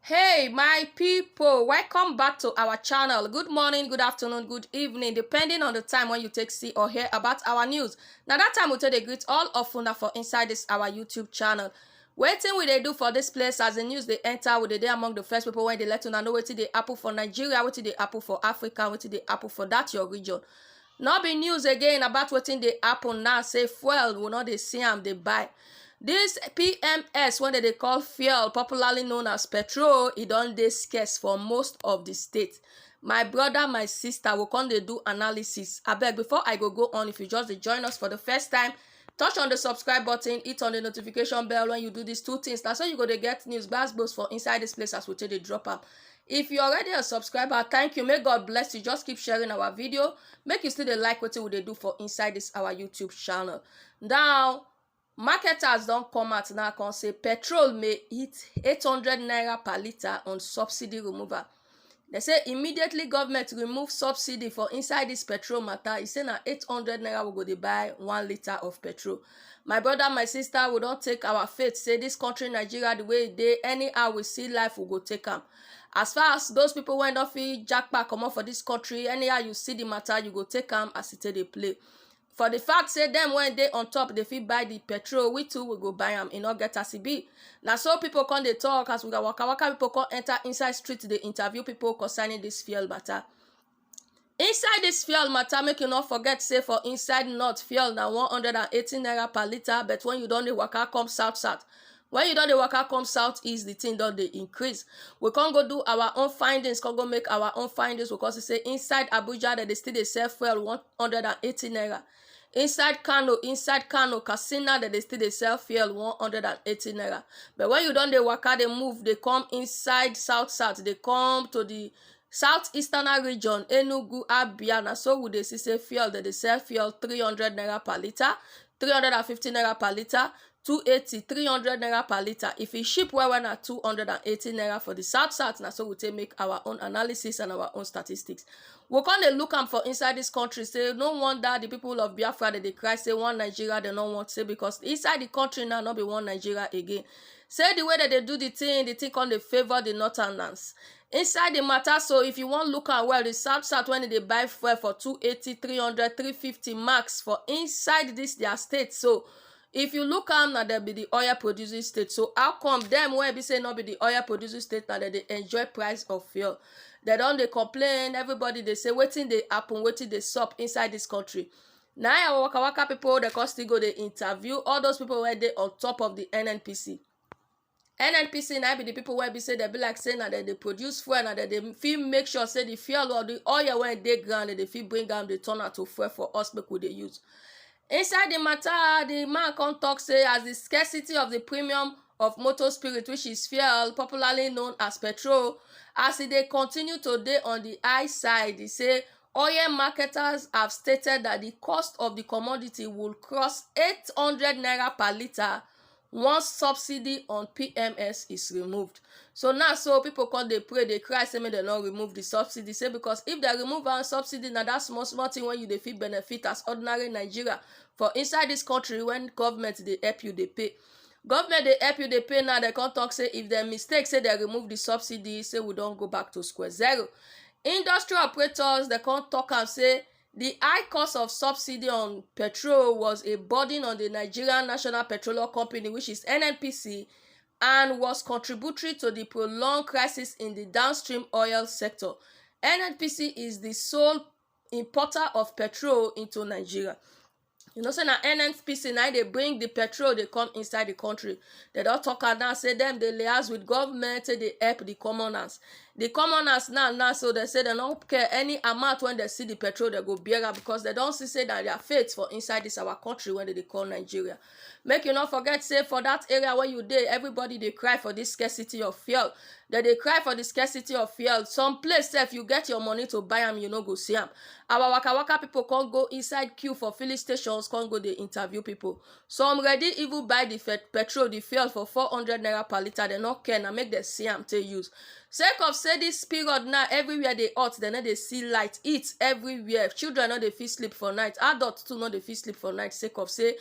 Hey my people, welcome back to our channel. Good morning, good afternoon, good evening, depending on the time when you take see or hear about our news. Now that time we take the greet all of una for inside this our YouTube channel. Wetin we dey do for this place as the news they enter, we dey among the first people when they let una know wetin dey happen for Nigeria, wetin dey happen for Africa, wetin dey happen for that your region. No be news again about wetin dey happen now. Say fuel we no dey see am dey buy. This PMS, when they call fuel, popularly known as petrol, it don dey scarce for most of the states. My brother, my sister, we come dey do analysis. Abeg, before I go on, if you just dey join us for the first time, touch on the subscribe button, hit on the notification bell when you do these two things. That's how you go to get news gbas for inside this place as we take dey drop am. If you're already a subscriber, thank you. May God bless you. Just keep sharing our video. Make you still dey like wetin we dey do for inside this our YouTube channel. Now, marketers don come out now come say petrol may hit 800 naira per litre on subsidy removal. They say immediately government remove subsidy for inside this petrol matter. E say na 800 naira we go dey buy 1 litre of petrol. My brother, my sister, we don take our faith say this country Nigeria the way e dey, anyhow we see life we go take am. As far as those people wey don fit japa comot for this country, anyhow you see the matter, you go take am as e take dey play. For the fact say them when they on top they fit buy the petrol, we too will go buy am. E no get as e be. Now so people come they talk as we got waka people come enter inside street, they interview people concerning this fuel matter. Inside this fuel matter, make you not forget say for inside north fuel now 180 naira per litre, but when you don dey waka come south. When you don dey waka come southeast, the thing don dey increase. We can't go do our own findings, can't go make our own findings because they say inside Abuja that they still dey sell fuel 180 naira. Inside Kano, Katsina, that they still dey sell fuel 180 naira. But when you don dey waka, they move, they come inside south, they come to the southeastern region, Enugu, Abia, na so we dey see say fuel that they sell fuel 300 naira per litre, 350 naira per litre, 280, 300 naira per litre. If e ship well na 280 naira for the south, na so we take make our own analysis and our own statistics. We come dey look am for inside this country, say no wonder the people of Biafra they cry say one Nigeria they no want say, because inside the country now not be one Nigeria again. Say the way that they do the thing come dey favor the northerners. Inside the matter, so if you want look at well, the south when they buy fuel for 280, 300, 350 max for inside this their state. So if you look am now, there be the oil producing state. So how come them when be say not be the oil producing state now that they enjoy price of fuel? They don't they complain, everybody they say wetin dey happen, wetin dey sup inside this country. Now our waka people they come still go they interview all those people where they on top of the NNPC. NNPC now be the people where be say they be like saying that they produce fuel and that they feel make sure say the fuel or the oil when they ground they feel bring them they turn out to fuel for us make we they use. Inside the matter, the man come talk say as the scarcity of the premium of motor spirit, which is fuel, popularly known as petrol, as they continue to dey on the high side, they say oil marketers have stated that the cost of the commodity will cross 800 naira per litre once subsidy on PMS is removed. So now so people come they pray, they cry say make they not remove the subsidy. Say because if they remove our subsidy, now that's small thing when you dey fit benefit as ordinary Nigeria. For inside this country, when government they help you, they pay. Government they help you, they pay. Now they can't talk say if they mistake say they remove the subsidy, say we don't go back to square zero. Industry operators they can't talk and say the high cost of subsidy on petrol was a burden on the Nigerian National Petroleum Company, which is NNPC, and was contributory to the prolonged crisis in the downstream oil sector. NNPC is the sole importer of petrol into Nigeria. You know, say na NNPC now they bring the petrol, they come inside the country. They don't talk and now say them they liaise with government, say they help the commoners. The commoners now so they say they don't care any amount when they see the petrol, they go bear because they don't see say that their faith for inside this our country when they call Nigeria. Make you not forget say for that area where you dey, everybody they cry for this scarcity of fuel. They cry for the scarcity of fuel. Some place if you get your money to buy them, you know go see them. Our waka people can't go inside queue for filling stations, can't go they interview people. Some ready even buy the petrol, the fuel for 400 naira per litre. They not care and make them see them to use. Sake of say this period now, everywhere they hot, they know they see light, eat everywhere. Children know they feel sleep for night. Adults too know they feel sleep for night. Sake of say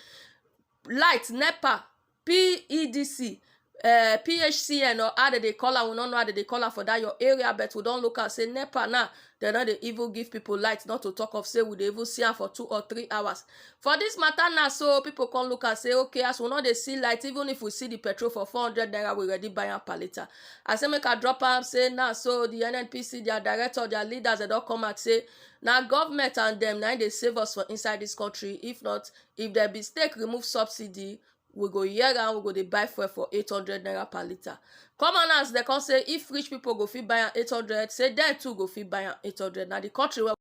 light, NEPA, PEDC, PHCN or how they call am, we no know how they call am for that your area, but we don look am say NEPA now dem no dey even give people light, not to talk of say we dey even see am for 2 or 3 hours. For this matter now, so people come look and say okay, as we no dey see light, even if we see the petrol for 400 naira, we ready buy am per litre. I say make I drop am say now, so the NNPC, their director, their leaders, they don come out say na government and dem na dey save us for inside this country. If not, if dem mistake remove subsidy, we go hear am, we go dey buy fuel for 800 naira per litre. Commoners dem come say if rich people go fit buy am 800, say dem too go fit buy am 800. Na the country wey